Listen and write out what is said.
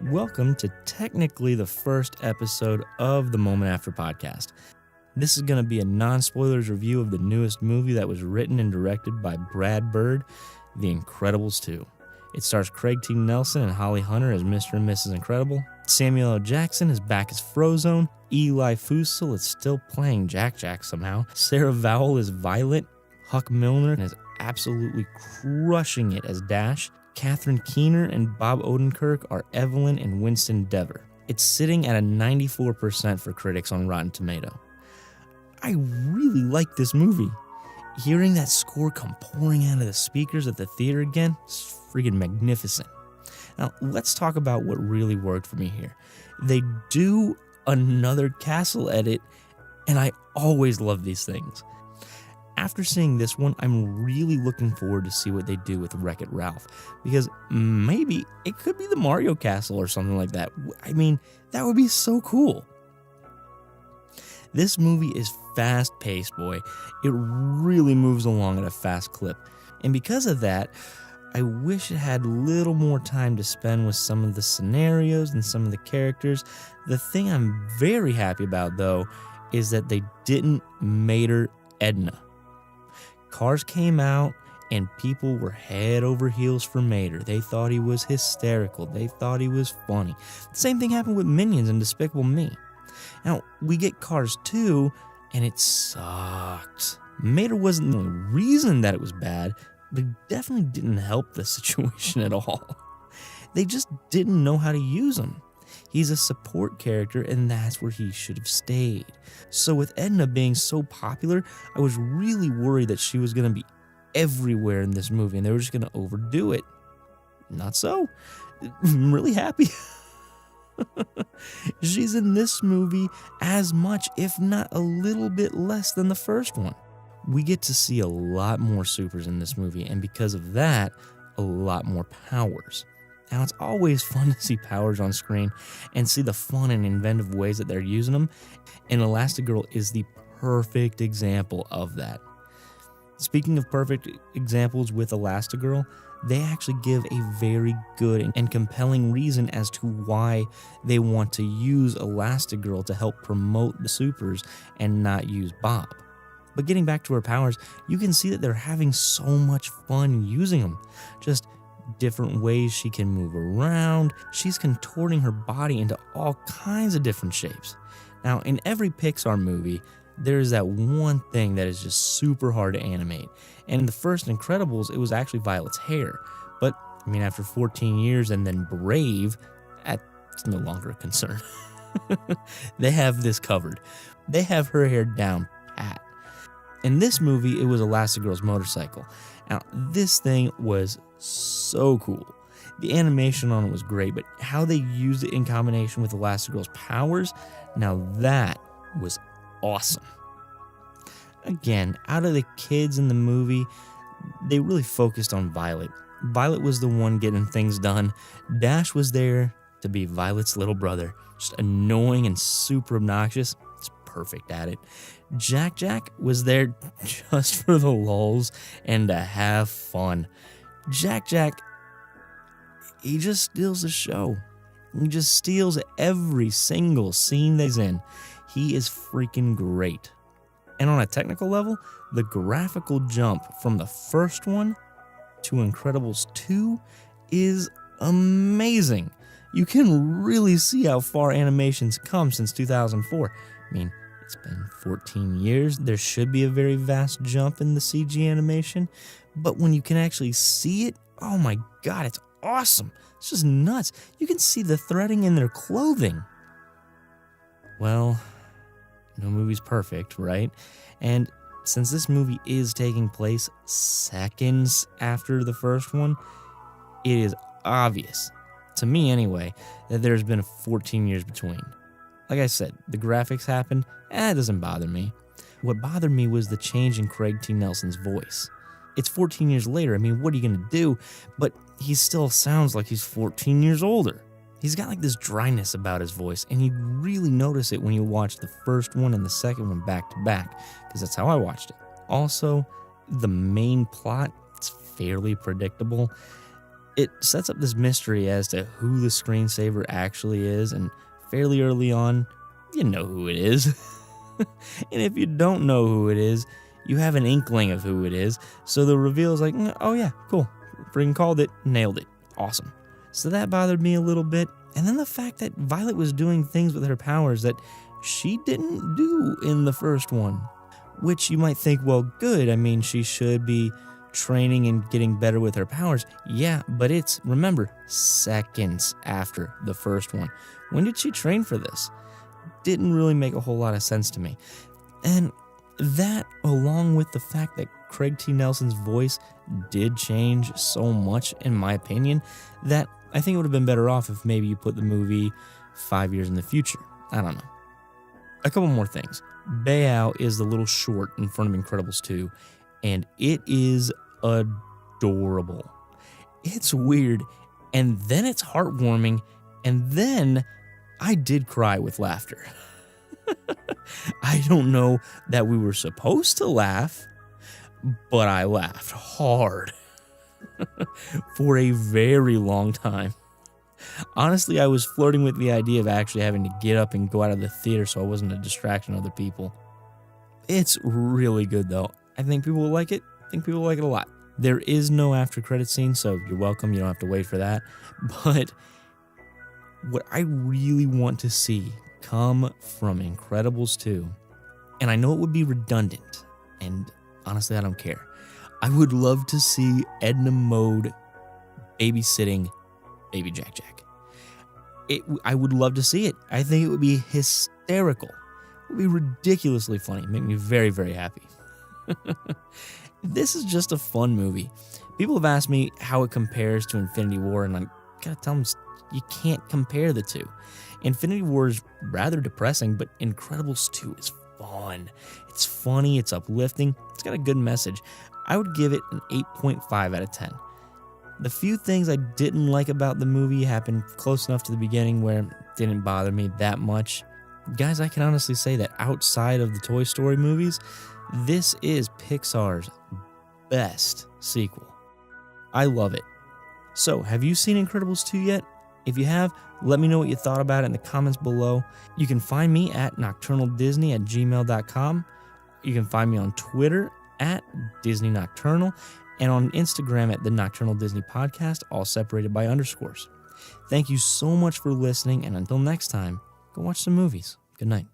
Welcome to technically the first episode of the Moment After podcast. This is going to be a non-spoilers review of the newest movie that was written and directed by Brad Bird, The Incredibles 2. It stars Craig T. Nelson and Holly Hunter as Mr. and Mrs. Incredible. Samuel L. Jackson is back as Frozone. Eli Fussell is still playing Jack somehow. Sarah Vowell is Violet. Huck Milner is absolutely crushing it as Dash. Catherine Keener and Bob Odenkirk are Evelyn and Winston Dever. It's sitting at a 94% for critics on Rotten Tomato. I really like this movie. Hearing that score come pouring out of the speakers at the theater again is freaking magnificent. Now, let's talk about what really worked for me here. They do another castle edit, and I always love these things. After seeing this one, I'm really looking forward to see what they do with Wreck-It Ralph, because maybe it could be the Mario Castle or something like that. I mean, that would be so cool. This movie is fast-paced, boy. It really moves along at a fast clip, and because of that, I wish it had a little more time to spend with some of the scenarios and some of the characters. The thing I'm very happy about, though, is that they didn't mater Edna. Cars came out, and people were head over heels for Mater. They thought he was hysterical. They thought he was funny. The same thing happened with Minions and Despicable Me. Now, we get Cars 2, and it sucked. Mater wasn't the reason that it was bad, but it definitely didn't help the situation at all. They just didn't know how to use him. He's a support character, and that's where he should have stayed. So with Edna being so popular, I was really worried that she was going to be everywhere in this movie, and they were just going to overdo it. Not so. I'm really happy. She's in this movie as much, if not a little bit less than the first one. We get to see a lot more supers in this movie, and because of that, a lot more powers. Now, it's always fun to see powers on screen and see the fun and inventive ways that they're using them, and Elastigirl is the perfect example of that. Speaking of perfect examples with Elastigirl, they actually give a very good and compelling reason as to why they want to use Elastigirl to help promote the supers and not use Bob. But getting back to her powers, you can see that they're having so much fun using them. Just different ways she can move around. She's contorting her body into all kinds of different shapes. Now, in every Pixar movie, there's that one thing that is just super hard to animate. And in the first Incredibles, it was actually Violet's hair. But, I mean, after 14 years and then Brave, that's no longer a concern. They have this covered. They have her hair down pat. In this movie, it was Elastigirl's motorcycle. Now, this thing was so cool. The animation on it was great, but how they used it in combination with Elastigirl's powers, now that was awesome. Again, out of the kids in the movie, they really focused on Violet. Violet was the one getting things done. Dash was there to be Violet's little brother, just annoying and super obnoxious. It's perfect at it. Jack was there just for the lulz and to have fun. Jack, he just steals the show. He just steals every single scene that he's in. He is freaking great. And on a technical level, the graphical jump from the first one to Incredibles 2 is amazing. You can really see how far animation's come since 2004. I mean, it's been 14 years. There should be a very vast jump in the CG animation, but when you can actually see it, oh my God, it's awesome. It's just nuts. You can see the threading in their clothing. Well, no movie's perfect, right? And since this movie is taking place seconds after the first one, it is obvious, to me anyway, that there's been 14 years between. Like I said, the graphics happened, it doesn't bother me. What bothered me was the change in Craig T. Nelson's voice. It's 14 years later, I mean, what are you going to do? But he still sounds like he's 14 years older. He's got like this dryness about his voice, and you really notice it when you watch the first one and the second one back to back, because that's how I watched it. Also, the main plot, it's fairly predictable. It sets up this mystery as to who the screensaver actually is, and fairly early on, you know who it is. And if you don't know who it is, you have an inkling of who it is, so the reveal is like, oh yeah, cool, freaking called it, nailed it, awesome. So that bothered me a little bit, and then the fact that Violet was doing things with her powers that she didn't do in the first one, which you might think, well, good, I mean, she should be training and getting better with her powers. Yeah, but it's, remember, seconds after the first one. When did she train for this? Didn't really make a whole lot of sense to me. And that, along with the fact that Craig T. Nelson's voice did change so much, in my opinion, that I think it would have been better off if maybe you put the movie 5 years in the future. I don't know. A couple more things. Bayao is the little short in front of Incredibles 2, and it is adorable. It's weird, and then it's heartwarming, and then I did cry with laughter. I don't know that we were supposed to laugh, but I laughed hard for a very long time. Honestly, I was flirting with the idea of actually having to get up and go out of the theater so I wasn't a distraction to other people. It's really good, though. I think people will like it. I think people will like it a lot. There is no after credit scene, so you're welcome. You don't have to wait for that. But what I really want to see come from Incredibles 2, and I know it would be redundant, and honestly, I don't care. I would love to see Edna Mode babysitting Baby Jack Jack. I would love to see it. I think it would be hysterical. It would be ridiculously funny. Make me very, very happy. This is just a fun movie. People have asked me how it compares to Infinity War, and I gotta tell them you can't compare the two. Infinity War is rather depressing, but Incredibles 2 is fun. It's funny, it's uplifting, it's got a good message. I would give it an 8.5 out of 10. The few things I didn't like about the movie happened close enough to the beginning where it didn't bother me that much. Guys, I can honestly say that outside of the Toy Story movies, this is Pixar's best sequel. I love it. So, have you seen Incredibles 2 yet? If you have, let me know what you thought about it in the comments below. You can find me at nocturnaldisney@gmail.com. You can find me on Twitter at Disney Nocturnal, and on Instagram at the Nocturnal Disney Podcast, all separated by underscores. Thank you so much for listening, and until next time, go watch some movies. Good night.